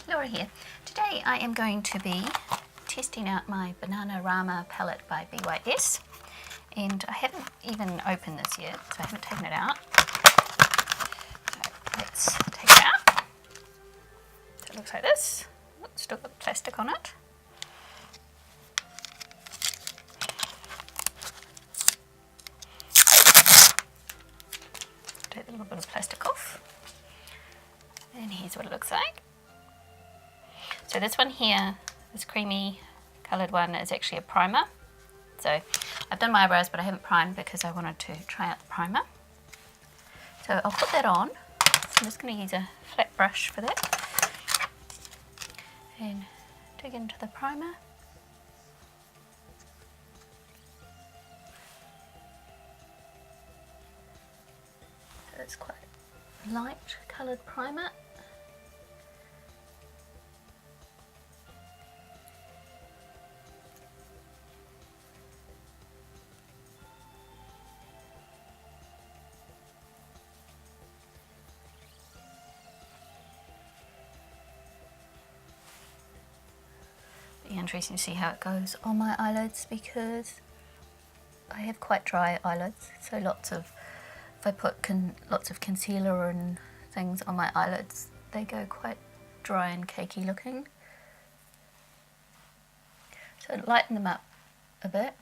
Laura here. Today I am going to be testing out my Banana Rama palette by BYS, and I haven't even opened this yet, so I haven't taken it out. So let's take it out. So it looks like this. It's still got plastic on it. Take a little bit of plastic off, and here's what it looks like. So this one here, this creamy coloured one, is actually a primer. So I've done my eyebrows, but I haven't primed because I wanted to try out the primer. So I'll put that on. So I'm just going to use a flat brush for that and dig into the primer. So it's quite light coloured primer. Interesting to see how it goes on my eyelids because I have quite dry eyelids, so if I put lots of concealer and things on my eyelids, they go quite dry and cakey looking. So lighten them up a bit.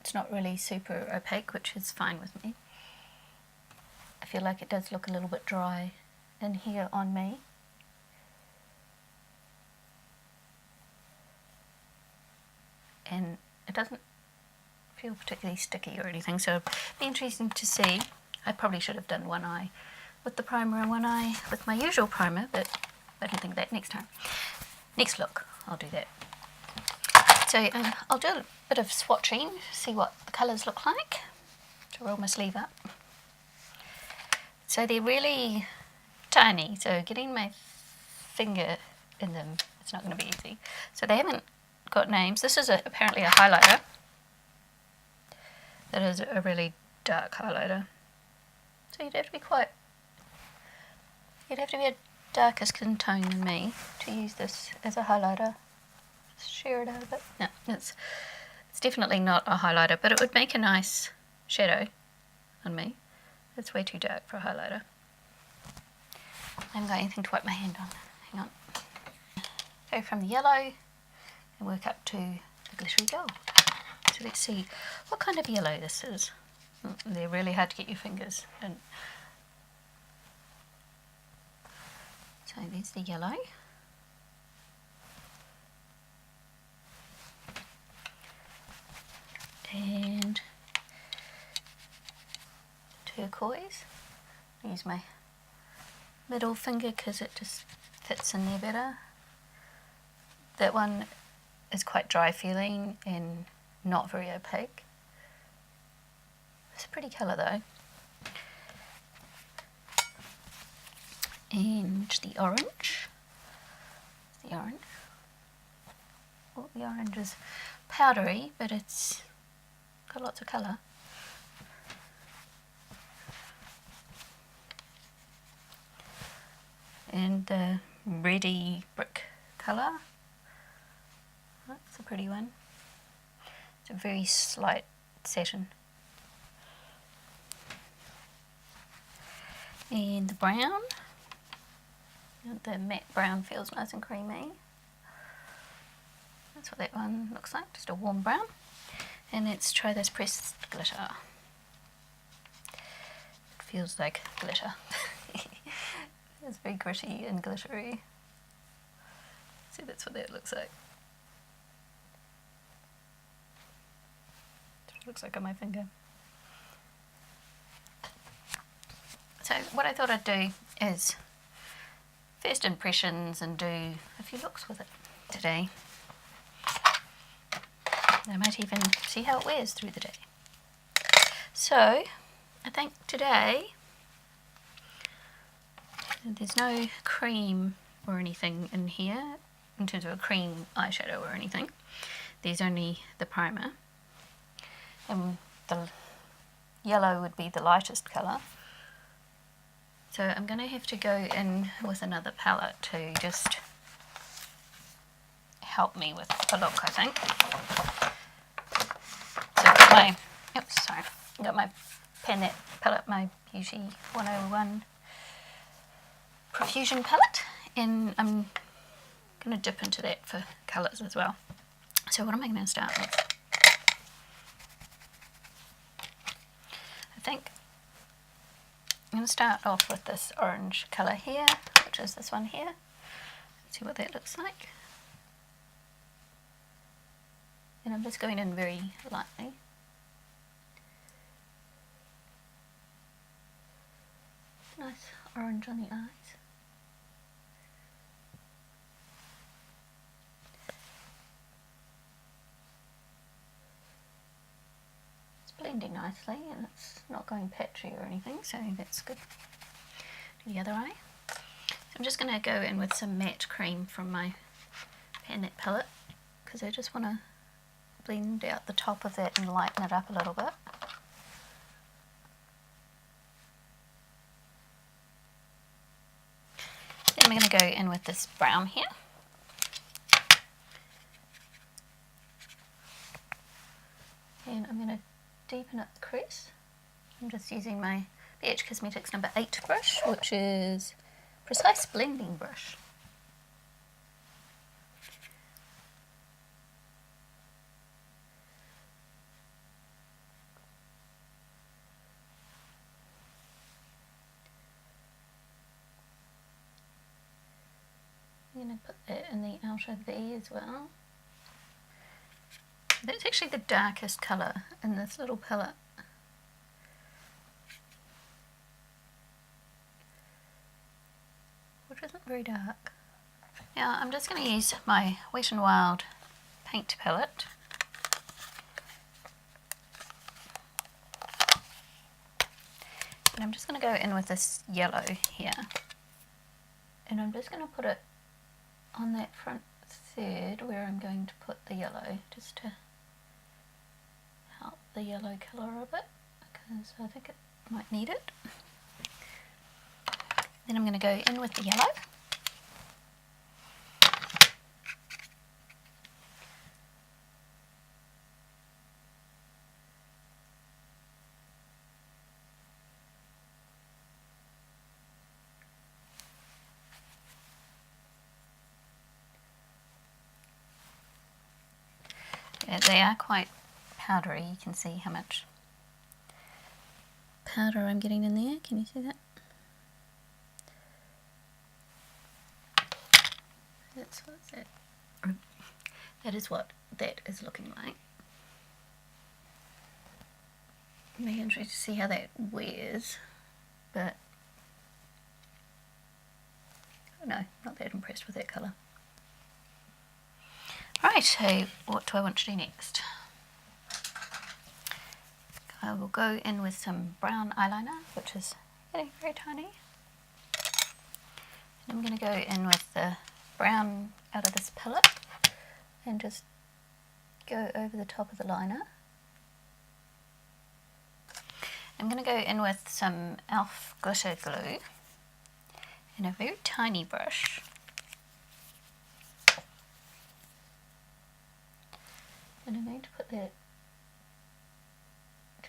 It's not really super opaque, which is fine with me. I feel like it does look a little bit dry in here on me. And it doesn't feel particularly sticky or anything, so it'll be interesting to see. I probably should have done one eye with the primer and one eye with my usual primer, but I don't think of that next time. Next look, I'll do that. So I'll do a bit of swatching, see what the colours look like. So roll my sleeve up. So they're really tiny, so getting my finger in them, it's not going to be easy. So they haven't got names. This is apparently a highlighter. That is a really dark highlighter. So you'd have to be a darker skin tone than me to use this as a highlighter. Just sheer it out a bit. No, it's definitely not a highlighter, but it would make a nice shadow on me. It's way too dark for a highlighter. I haven't got anything to wipe my hand on. Hang on. Go from the yellow and work up to the glittery gold. So let's see what kind of yellow this is. They're really hard to get your fingers in. So there's the yellow. And turquoise. I'll use my middle finger because it just fits in there better. That one is quite dry feeling and not very opaque. It's a pretty colour though. And the orange. The orange. Well, the orange is powdery, but it's got lots of colour. And the reddy brick colour. That's a pretty one. It's a very slight satin. And the brown. The matte brown feels nice and creamy. That's what that one looks like, just a warm brown. And let's try this pressed glitter. It feels like glitter. It's very gritty and glittery. See, that's what that looks like. Looks like on my finger. So what I thought I'd do is first impressions and do a few looks with it today. I might even see how it wears through the day. So I think today there's no cream or anything in here in terms of a cream eyeshadow or anything. There's only the primer. And the yellow would be the lightest colour. So I'm going to have to go in with another palette to just help me with the look, I think. So I've got my, oops, sorry, I've got my palette, my Beauty 101 Profusion palette, and I'm going to dip into that for colours as well. So what am I going to start with? I think I'm going to start off with this orange colour here, which is this one here. Let's see what that looks like. And I'm just going in very lightly. Nice orange on the eyes. It's blending nicely and it's not going patchy or anything, so that's good. Do the other eye. So I'm just going to go in with some matte cream from my Panasonic palette, because I just want to blend out the top of that and lighten it up a little bit. Then I'm going to go in with this brown here. And I'm going to deepen up the crease. I'm just using my BH Cosmetics number 8 brush, which is Precise Blending Brush. I'm going to put that in the outer V as well. That's actually the darkest colour in this little palette. Which isn't very dark. Now I'm just going to use my Wet n Wild paint palette. And I'm just going to go in with this yellow here. And I'm just going to put it on that front third where I'm going to put the yellow, just to help the yellow colour a bit, because I think it might need it. Then I'm going to go in with the yellow. They are quite powdery. You can see how much powder I'm getting in there. Can you see that? That's what's that. That is what that is looking like. I'm interested to see how that wears, but no, not that impressed with that colour. Right, so what do I want to do next? I will go in with some brown eyeliner, which is getting very tiny. And I'm going to go in with the brown out of this palette and just go over the top of the liner. I'm going to go in with some e.l.f. glitter glue and a very tiny brush. And I'm going to put that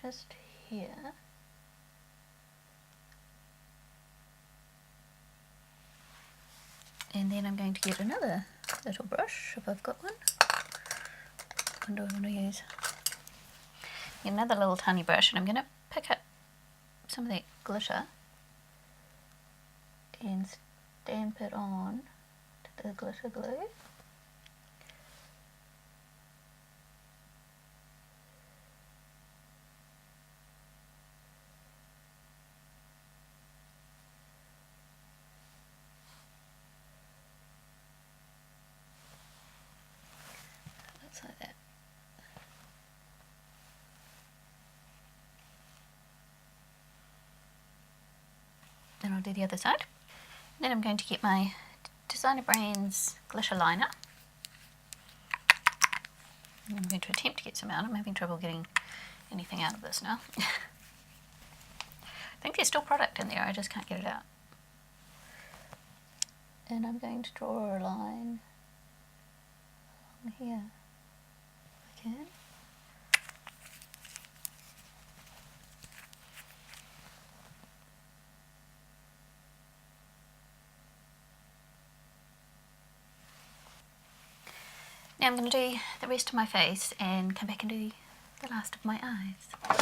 just here. And then I'm going to get another little brush, if I've got one. What do I want to use? Another little tiny brush, and I'm going to pick up some of that glitter and stamp it on to the glitter glue. Like that. Then I'll do the other side. Then I'm going to get my Designer Brands glitter liner. And I'm going to attempt to get some out. I'm having trouble getting anything out of this now. I think there's still product in there, I just can't get it out. and I'm going to draw a line along here. Okay. Now I'm going to do the rest of my face and come back and do the last of my eyes.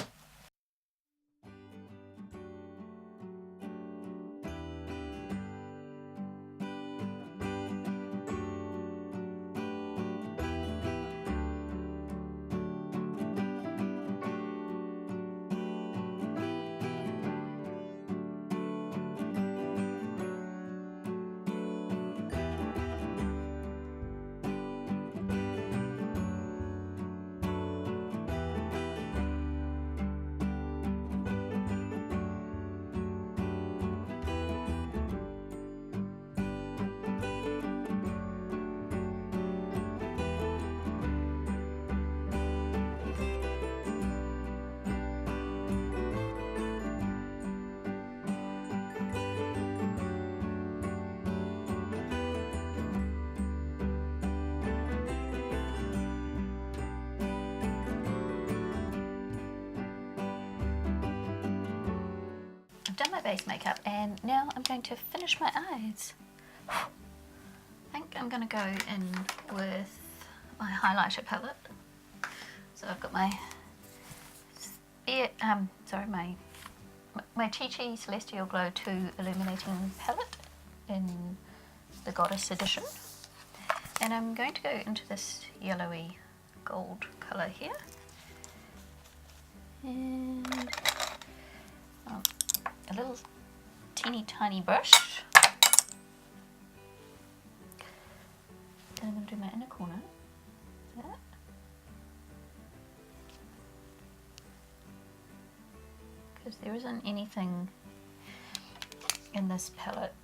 Done my base makeup and now I'm going to finish my eyes. I think I'm going to go in with my highlighter palette. So I've got my my Chique Celestial Glow 2 Illuminating palette in the Goddess edition, and I'm going to go into this yellowy gold colour here, and a little teeny tiny brush, and I'm going to do my inner corner, like that. Because there isn't anything in this palette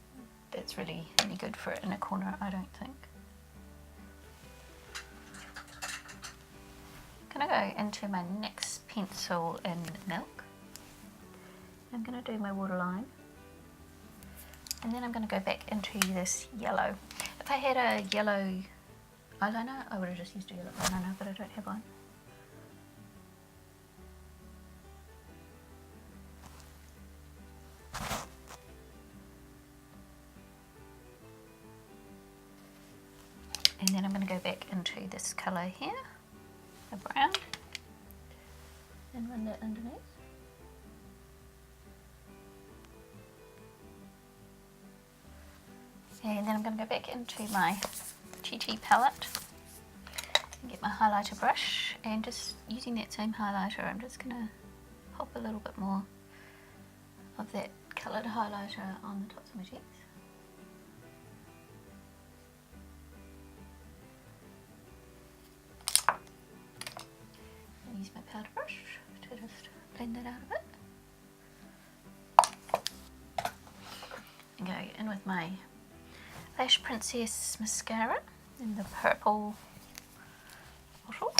that's really any good for inner corner, I don't think. I'm going to go into my NYX pencil in Milk. I'm going to do my waterline, and then I'm going to go back into this yellow. If I had a yellow eyeliner, I would have just used a yellow eyeliner, but I don't have one. And then I'm going to go back into this colour here, a brown, and run that underneath. And then I'm going to go back into my Chique palette and get my highlighter brush, and just using that same highlighter, I'm just going to pop a little bit more of that coloured highlighter on the tops of my cheeks. And use my powder brush to just blend that out a bit. And go in with my Lash Princess mascara in the purple bottle,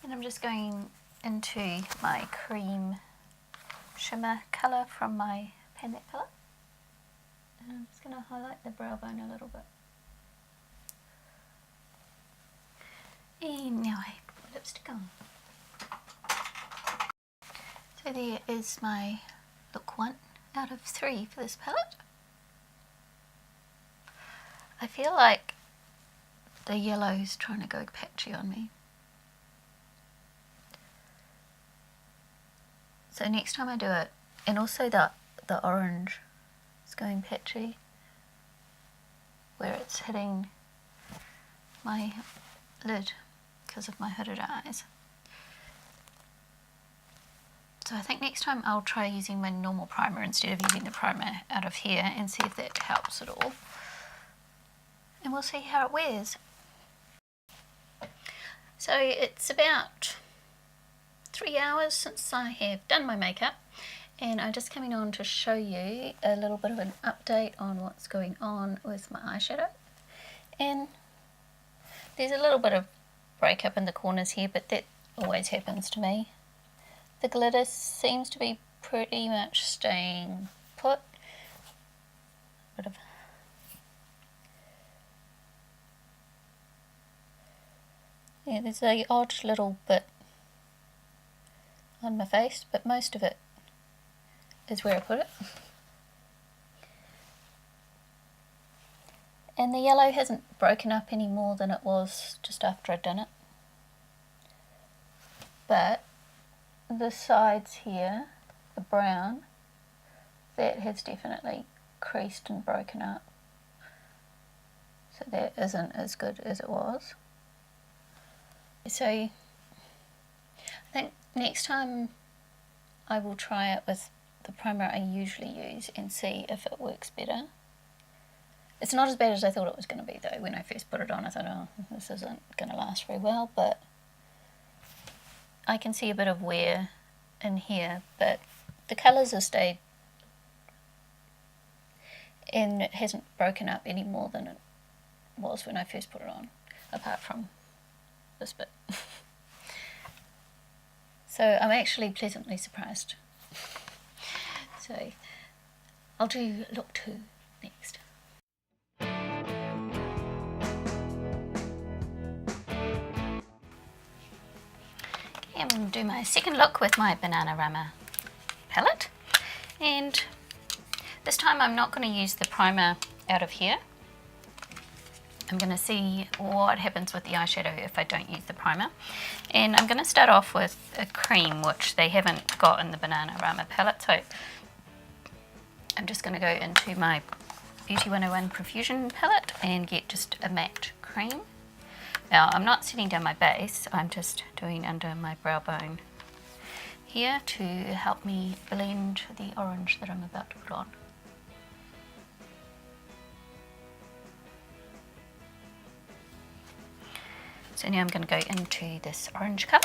and I'm just going into my cream shimmer colour from my Pan That palette, and I'm just going to highlight the brow bone a little bit. And now I put my lipstick on. So there is my look 1 out of 3 for this palette. I feel like the yellow's trying to go patchy on me. So next time I do it, and also the orange is going patchy where it's hitting my lid because of my hooded eyes. So I think next time I'll try using my normal primer instead of using the primer out of here and see if that helps at all. And we'll see how it wears. So it's about 3 hours since I have done my makeup, and I'm just coming on to show you a little bit of an update on what's going on with my eyeshadow. And there's a little bit of breakup in the corners here, but that always happens to me. The glitter seems to be pretty much staying put. Bit of Yeah, there's a odd little bit on my face, but most of it is where I put it. And the yellow hasn't broken up any more than it was just after I'd done it. But the sides here, the brown, that has definitely creased and broken up. So that isn't as good as it was. So I think next time I will try it with the primer I usually use and see if it works better. It's not as bad as I thought it was going to be though. When I first put it on I thought, oh, this isn't going to last very well, but I can see a bit of wear in here, but the colours have stayed and it hasn't broken up any more than it was when I first put it on, apart from this bit. So I'm actually pleasantly surprised. So I'll do look 2 next. Okay, I'm going to do my second look with my Banana Rama palette, and this time I'm not going to use the primer out of here. I'm going to see what happens with the eyeshadow if I don't use the primer. And I'm going to start off with a cream, which they haven't got in the Banana Rama palette. So I'm just going to go into my Beauty 101 Profusion palette and get just a matte cream. Now I'm not setting down my base, I'm just doing under my brow bone here to help me blend the orange that I'm about to put on. So now I'm going to go into this orange colour.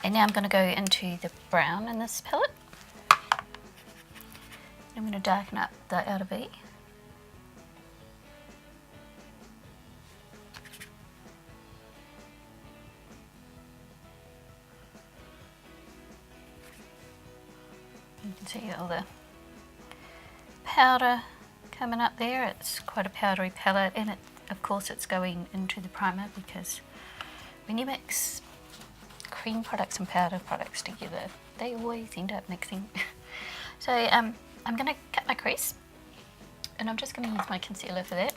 And now I'm going to go into the brown in this palette. I'm going to darken up the outer V. You can see all the powder coming up there. It's quite a powdery palette, and of course it's going into the primer, because when you mix cream products and powder products together, they always end up mixing. So I'm going to cut my crease, and I'm just going to use my concealer for that.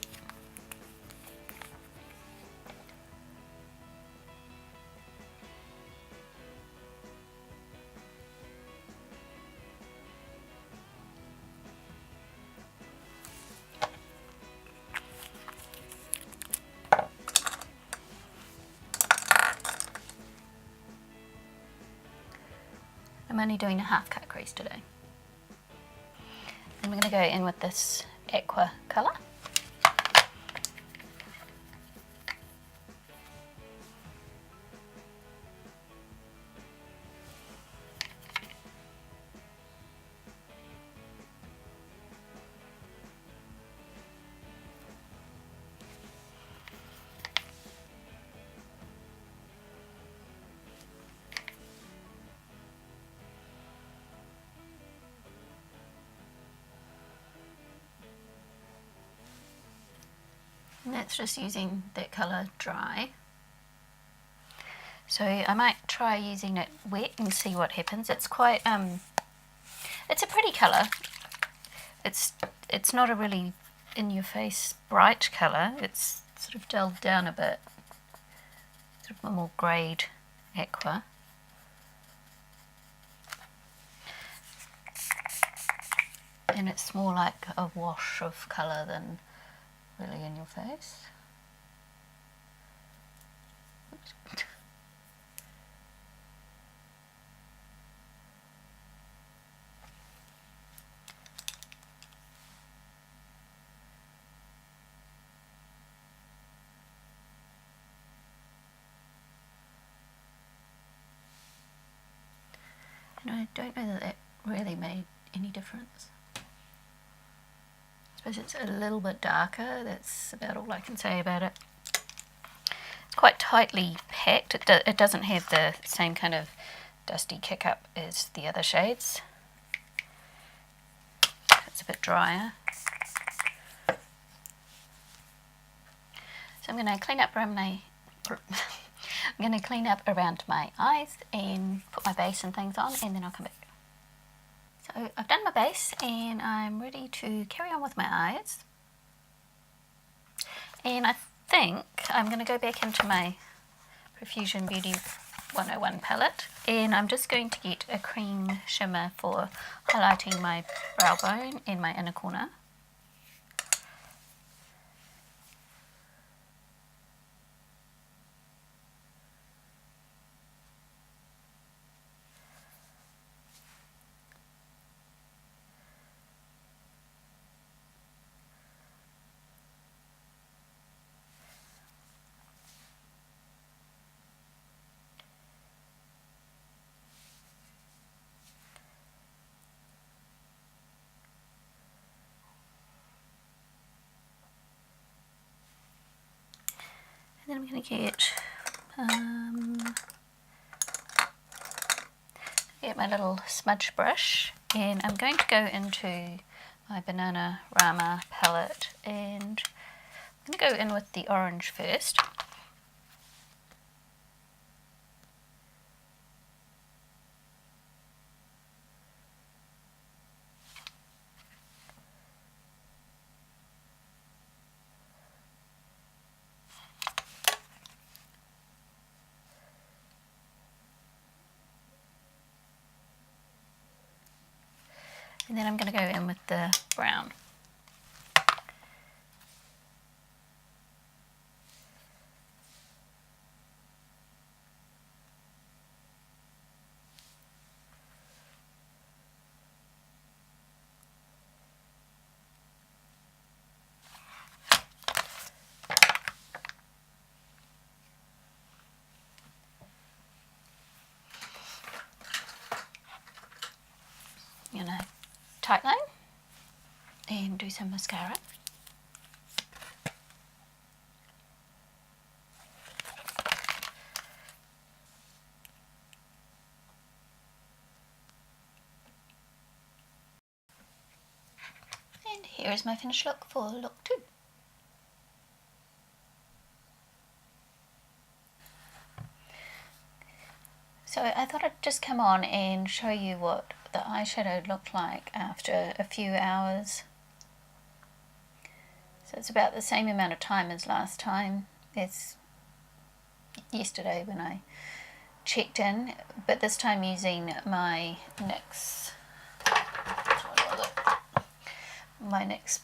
I'm only doing a half cut crease today. I'm going to go in with this aqua colour. And that's just using that colour dry. So I might try using it wet and see what happens. It's quite, it's a pretty colour. It's not a really in-your-face bright colour. It's sort of dulled down a bit. Sort of a more greyed aqua. And it's more like a wash of colour than really in your face. Oops. And I don't know that really made any difference. I suppose it's a little bit darker, that's about all I can say about it. It's quite tightly packed, it doesn't have the same kind of dusty kick up as the other shades. It's a bit drier. So I'm going to clean up around my eyes and put my base and things on, and then I'll come back. So I've done my base and I'm ready to carry on with my eyes. And I think I'm going to go back into my Profusion Beauty 101 palette, and I'm just going to get a cream shimmer for highlighting my brow bone and my inner corner. Then I'm going to get my little smudge brush, and I'm going to go into my Banana Rama palette, and I'm going to go in with the orange first. And then I'm going to go in with the brown. You know, tight line and do some mascara. And here is my finished look for look 2. So I thought I'd just come on and show you what the eyeshadow looked like after a few hours. So it's about the same amount of time as last time. It's yesterday when I checked in, but this time using my NYX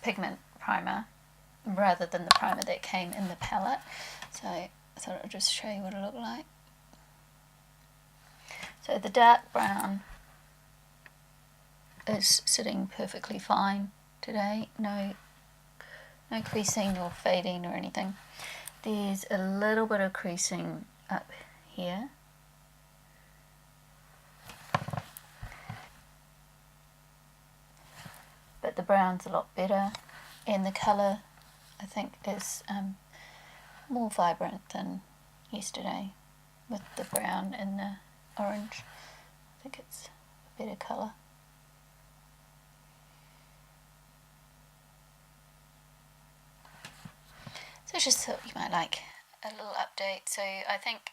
pigment primer rather than the primer that came in the palette. So I thought I'd just show you what it looked like. So the dark brown is sitting perfectly fine today. No creasing or fading or anything. There's a little bit of creasing up here. But the brown's a lot better, and the colour I think is more vibrant than yesterday with the brown and the orange. I think it's a better colour. So I just thought you might like a little update. So I think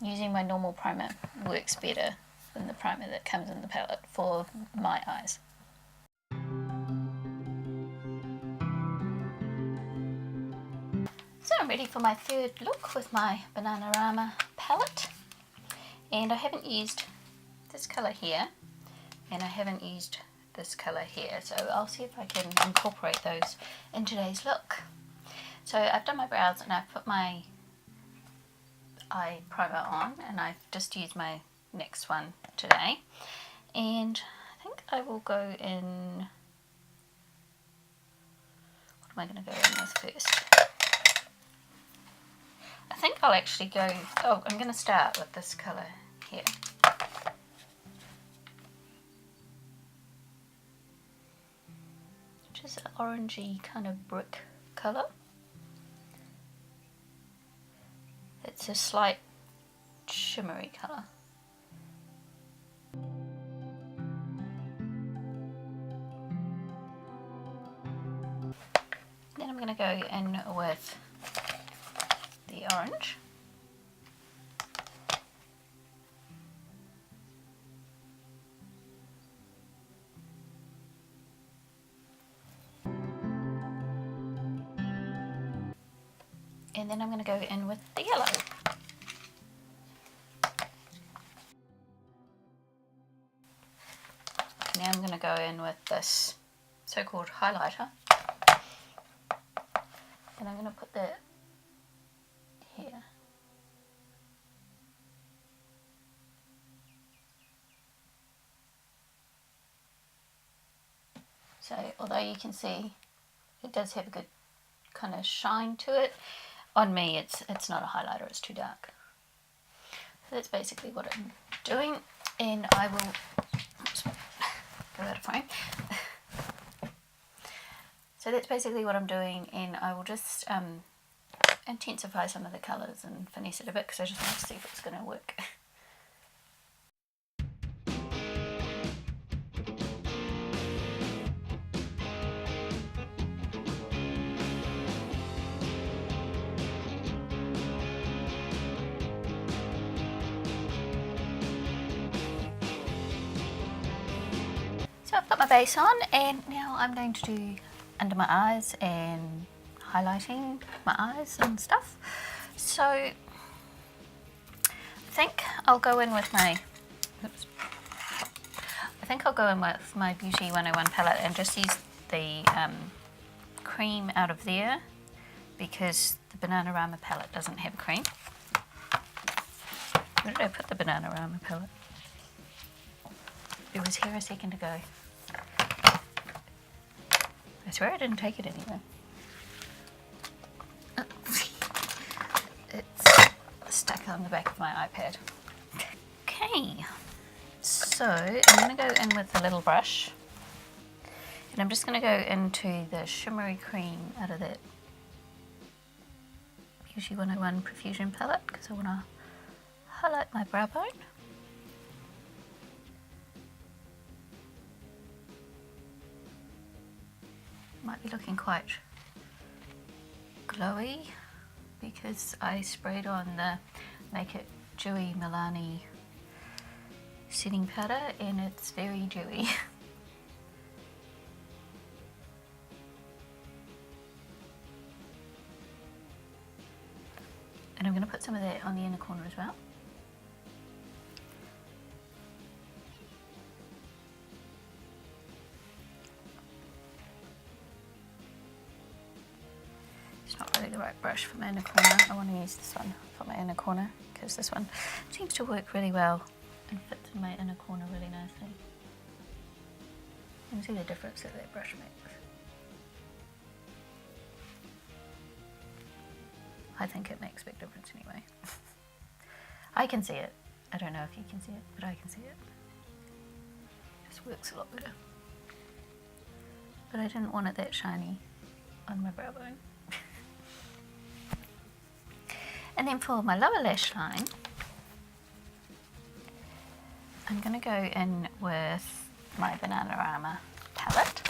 using my normal primer works better than the primer that comes in the palette for my eyes. So I'm ready for my third look with my Banana Rama palette, and I haven't used this colour here and I haven't used this colour here, so I'll see if I can incorporate those in today's look. So I've done my brows and I've put my eye primer on, and I've just used my NYX one today, and I think I will go in, what am I going to go in with first? I think I'll actually go, I'm going to start with this colour here. which is an orangey kind of brick colour. It's a slight shimmery colour. Then I'm going to go in with the orange. And then I'm going to go in with the yellow. Now I'm going to go in with this so-called highlighter. And I'm going to put that here. So although you can see it does have a good kind of shine to it, on me it's not a highlighter, it's too dark. So that's basically what I'm doing, and I will go out of frame. So that's basically what I'm doing, and I will just intensify some of the colours and finesse it a bit because I just want to see if it's going to work. So I've got my base on, and now I'm going to do under my eyes and highlighting my eyes and stuff. So I think I'll go in with my Beauty 101 palette and just use the cream out of there, because the Banana Rama palette doesn't have cream. Where did I put the Banana Rama palette? It was here a second ago. I swear I didn't take it anywhere. It's stuck on the back of my iPad. Okay, so I'm going to go in with a little brush, and I'm just going to go into the shimmery cream out of that Beauty 101 Profusion palette, because I want to highlight my brow bone. Might be looking quite glowy because I sprayed on the Make It Dewy Milani setting powder, and it's very dewy. And I'm going to put some of that on the inner corner as well. It's not really the right brush for my inner corner. I want to use this one for my inner corner because this one seems to work really well and fits in my inner corner really nicely. You can see the difference that that brush makes. I think it makes a big difference anyway. I can see it. I don't know if you can see it, but I can see it. It just works a lot better. But I didn't want it that shiny on my brow bone. And then for my lower lash line, I'm going to go in with my Banana Rama palette.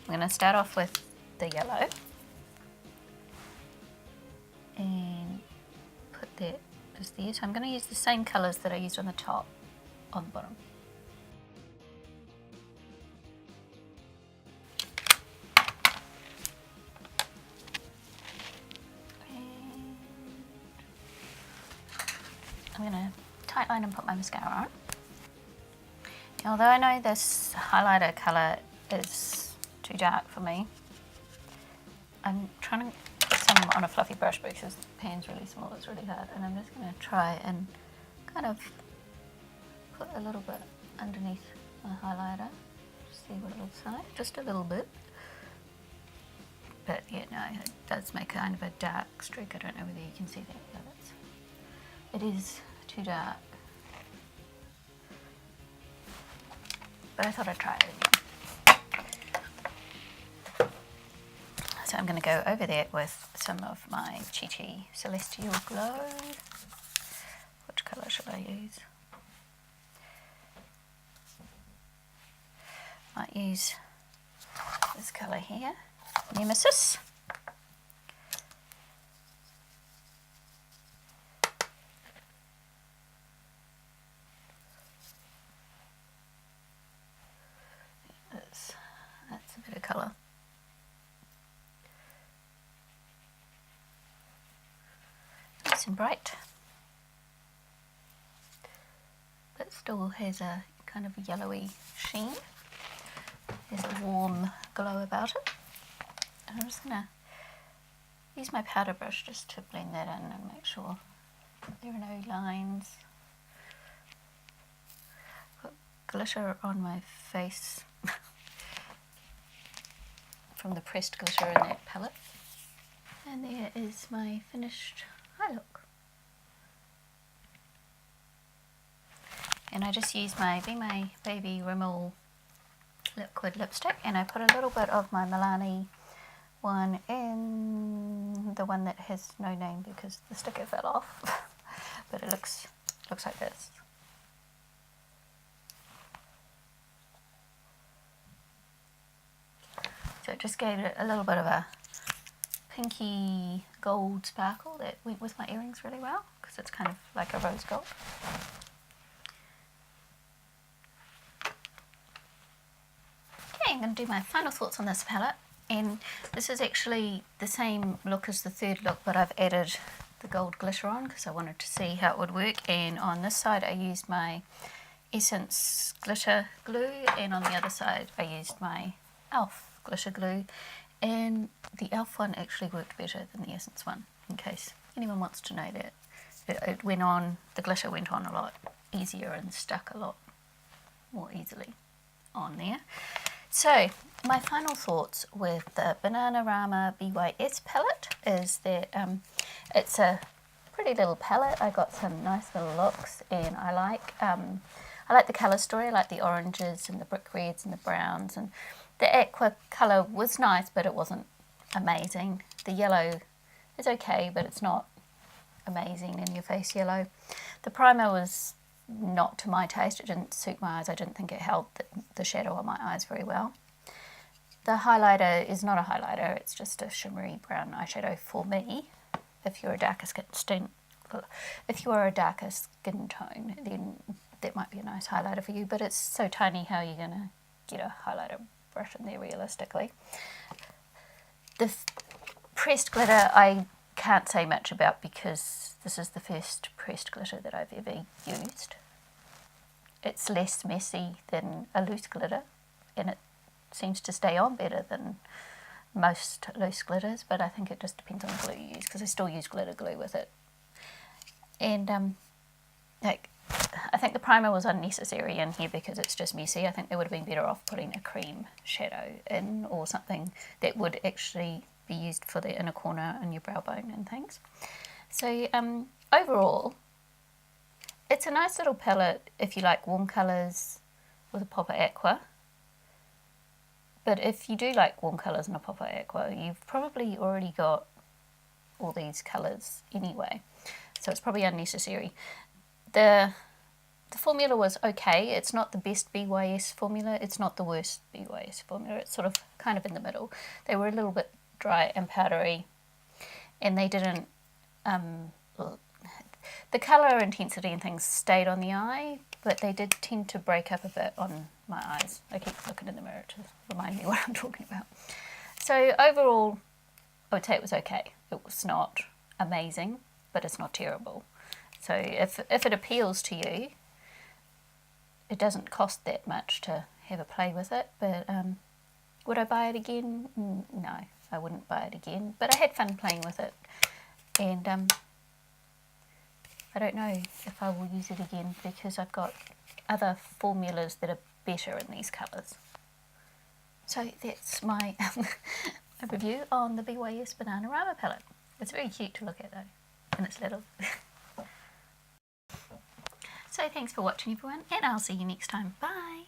I'm going to start off with the yellow and put that just there. So I'm going to use the same colours that I used on the top on the bottom. I'm going to tight line and put my mascara on. Now, although I know this highlighter colour is too dark for me, I'm trying to get some on a fluffy brush because the pan's really small, it's really hard, and I'm just going to try and kind of put a little bit underneath my highlighter, see what it looks like, just a little bit. But yeah, no, it does make kind of a dark streak. I don't know whether you can see that, but it is too dark. But I thought I'd try it anyway. So I'm going to go over that with some of my Chique Celestial Glow. Which colour should I use? Might use this colour here, Nemesis. That's a bit of colour. Nice and bright, but still has a kind of yellowy sheen. There's a warm glow about it. And I'm just going to use my powder brush just to blend that in and make sure there are no lines. Got glitter on my face from the pressed glitter in that palette. And there is my finished eye look. And I just used my Be My Baby Rimmel liquid lipstick, and I put a little bit of my Milani one in the one that has no name because the sticker fell off. But it looks like this. So it just gave it a little bit of a pinky gold sparkle that went with my earrings really well, because it's kind of like a rose gold. I'm going to do my final thoughts on this palette, and this is actually the same look as the third look, but I've added the gold glitter on because I wanted to see how it would work. And on this side I used my Essence glitter glue, and on the other side I used my e.l.f. glitter glue, and the e.l.f. one actually worked better than the Essence one, in case anyone wants to know that. It went on, the glitter went on a lot easier and stuck a lot more easily on there. So, my final thoughts with the Banana Rama BYS palette is that it's a pretty little palette. I got some nice little looks, and I like the colour story. I like the oranges and the brick reds and the browns, and the aqua colour was nice, but it wasn't amazing. The yellow is okay, but it's not amazing in your face yellow. The primer was not to my taste. It didn't suit my eyes. I didn't think it held the shadow on my eyes very well. The highlighter is not a highlighter, it's just a shimmery brown eyeshadow for me. If you're a darker skin tone, then that might be a nice highlighter for you, but it's so tiny, how you're going to get a highlighter brush in there realistically. The pressed glitter I can't say much about because this is the first pressed glitter that I've ever used. It's less messy than a loose glitter, and it seems to stay on better than most loose glitters, but I think it just depends on the glue you use, because I still use glitter glue with it. And I think the primer was unnecessary in here because it's just messy. I think they would have been better off putting a cream shadow in, or something that would actually be used for the inner corner and your brow bone and things. So overall, it's a nice little palette if you like warm colours with a pop of aqua. But if you do like warm colours and a pop of aqua, you've probably already got all these colours anyway. So it's probably unnecessary. The formula was okay. It's not the best BYS formula. It's not the worst BYS formula. It's sort of kind of in the middle. They were a little bit dry and powdery, and they didn't the colour intensity and things stayed on the eye, but they did tend to break up a bit on my eyes. I keep looking in the mirror to remind me what I'm talking about. So overall, I would say it was okay. It was not amazing, but it's not terrible. So if it appeals to you, it doesn't cost that much to have a play with it, but would I buy it again? No, I wouldn't buy it again, but I had fun playing with it, and I don't know if I will use it again because I've got other formulas that are better in these colours. So that's my review on the BYS Banana Rama palette. It's very cute to look at though, and it's little. So thanks for watching everyone, and I'll see you next time. Bye!